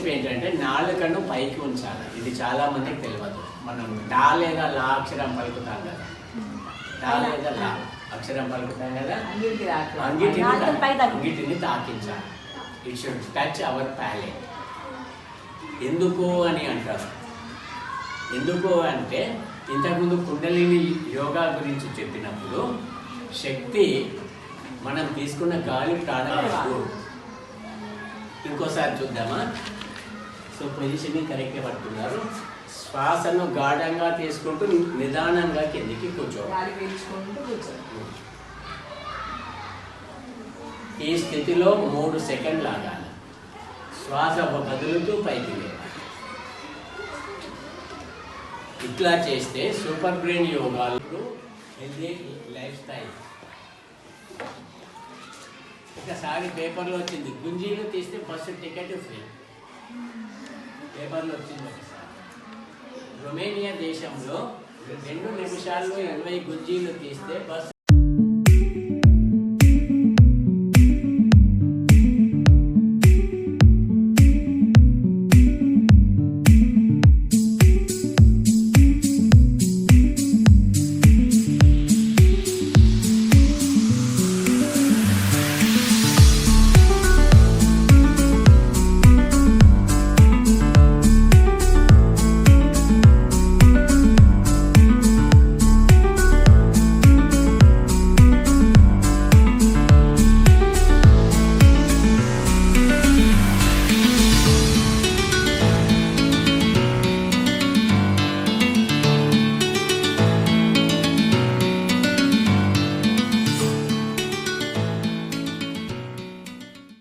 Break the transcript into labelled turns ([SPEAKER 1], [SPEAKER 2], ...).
[SPEAKER 1] Concept ఏంటంటే నాలుకను పైకి ఉంచాలి. ఇది చాలా మందికి తెలియదు. మనం డా లేదా లా అక్షరం పలుకుతాం కదా, డా లేదా లా అక్షరం పలుకుతాం కదా, అంగిటిని తాకించాలి. It should touch our palate. ఎందుకు అని అంటారు. ఎందుకు అంటే ఇంతకుముందు కుండలిని యోగా గురించి చెప్పినప్పుడు శక్తి మనం తీసుకున్న గాలి ప్రాణవాయువు. ఇంకోసారి చూద్దామా? సో పొజిషన్ని కరెక్ట్గా పట్టుకున్నారు. శ్వాసను గాఢంగా తీసుకుంటూ నిదానంగా కిందికి కూర్చోవాలి. ఈ స్థితిలో 3 సెకండ్లు ఆగాలి. శ్వాస బదులుతూ పైకి లేవాలి. ఇట్లా చేస్తే సూపర్ బ్రెయిన్ యోగాలు హెల్దీ లైఫ్ స్టైల్. ఒకసారి పేపర్లో వచ్చింది, గుంజీలు తీస్తే బస్సు టికెట్ ఫ్రీ. పేపర్లో వచ్చింది ఒకసారి. రొమేనియా దేశంలో 2 నిమిషాల్లో 20 గుంజీలు తీస్తే బస్సు